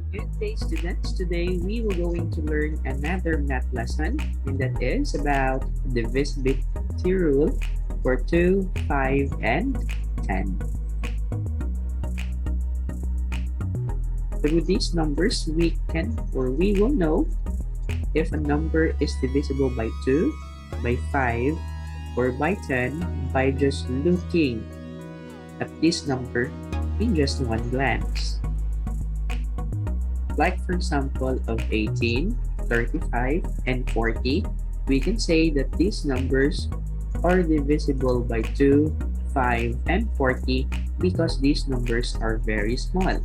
Good day, students. Today we will going to learn another math lesson, and that is about the divisibility rule for 2, 5, and 10. Through these numbers, we will know if a number is divisible by 2, by 5, or by 10 by just looking at this number in just one glance. Like for example of 18, 35, and 40, we can say that these numbers are divisible by 2, 5, and 40 because these numbers are very small.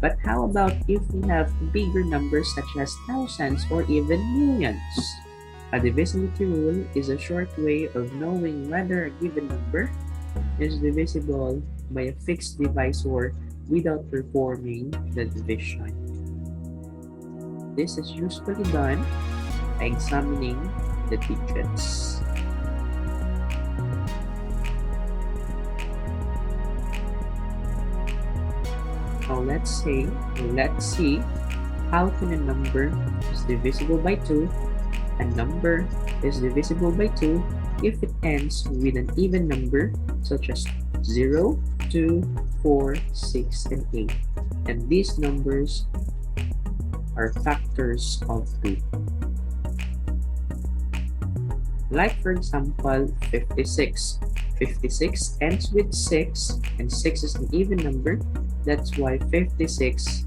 But how about if we have bigger numbers such as thousands or even millions? A divisibility rule is a short way of knowing whether a given number is divisible by a fixed divisor without performing the division. This is usually done by examining the digits. Now let's see how can a number is divisible by 2. A number is divisible by 2 if it ends with an even number such as 0, 2, 4, 6, and 8. And these numbers are factors of 2. Like for example, 56. 56 ends with 6, and 6 is an even number. That's why 56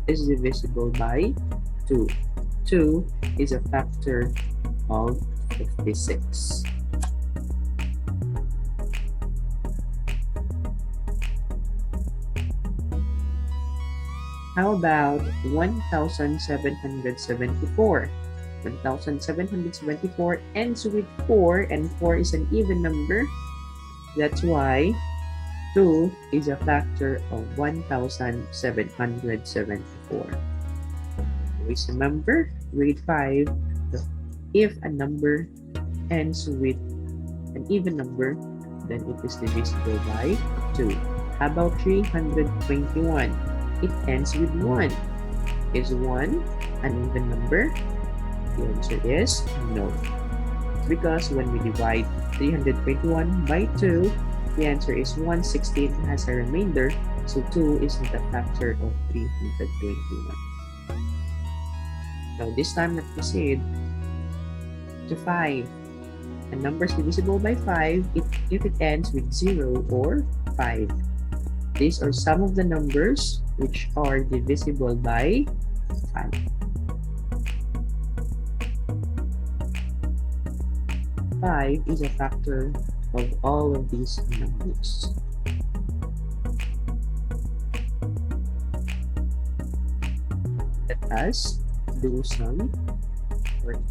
is divisible by 2. 2 is a factor of 56. How about 1774? 1774 ends with 4, and 4 is an even number. That's why 2 is a factor of 1774. Always remember, grade 5, if a number ends with an even number, then it is divisible by 2. How about 321? It ends with 1. Is 1 an even number? The answer is no. Because when we divide 321 by 2, the answer is 116 has a remainder, so 2 isn't a factor of 321. Now this time let's proceed to 5. A number is divisible by 5 if it ends with 0 or 5. These are some of the numbers which are divisible by 5. Five is a factor of all of these numbers. Let us do some work.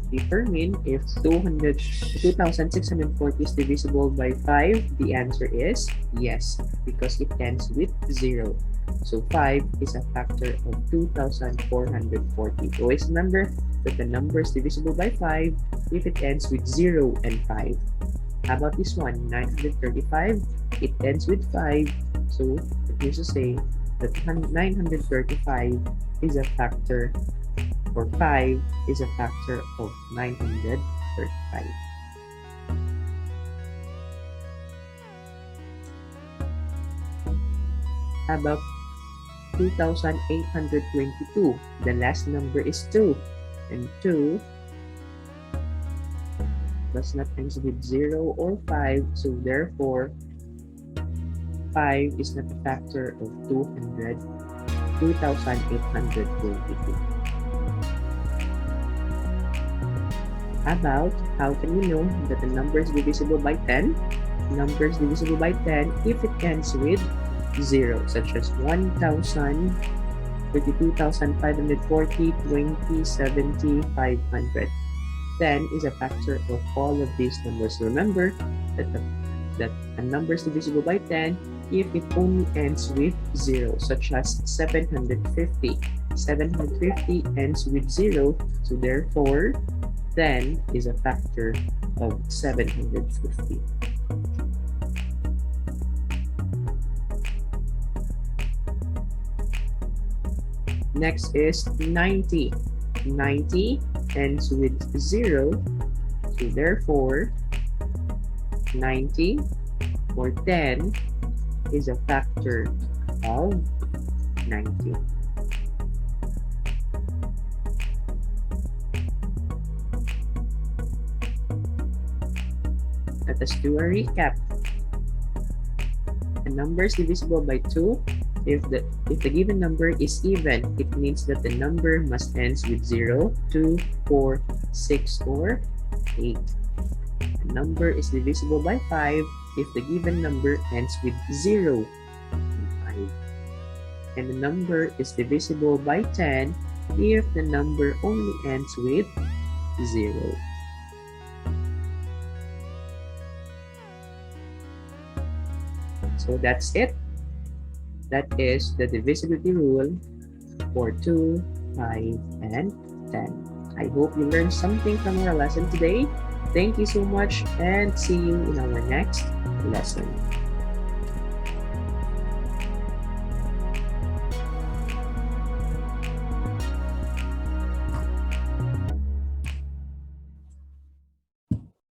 Determine if 2640 is divisible by 5. The answer is yes, because it ends with 0. So 5 is a factor of 2440. Always remember that the number is divisible by 5 if it ends with 0 and 5. How about this one? 935. It ends with 5. So it means to say that 935 is a factor, or 5 is a factor of 935. How about 2822? The last number is 2. And 2 does not end with 0 or 5. So therefore, 5 is not a factor of 2822. About how can we know that the number is divisible by 10? Number is divisible by 10 if it ends with 0, such as 1000, 32,540, 20, 70, 500. 10 is a factor of all of these numbers. Remember that a number is divisible by 10 if it only ends with 0, such as 750. 750 ends with 0, so therefore 10 is a factor of 750. Next is 90. 90 ends with 0, so therefore 90 or 10 is a factor of 90. Let us do a recap. A number is divisible by 2 if the given number is even. It means that the number must end with 0, 2, 4, 6, or 8. A number is divisible by 5 if the given number ends with 0 and 5. And the number is divisible by 10 if the number only ends with 0. So that's it. That is the divisibility rule for 2, 5, and 10. I hope you learned something from our lesson today. Thank you so much and see you in our next lesson.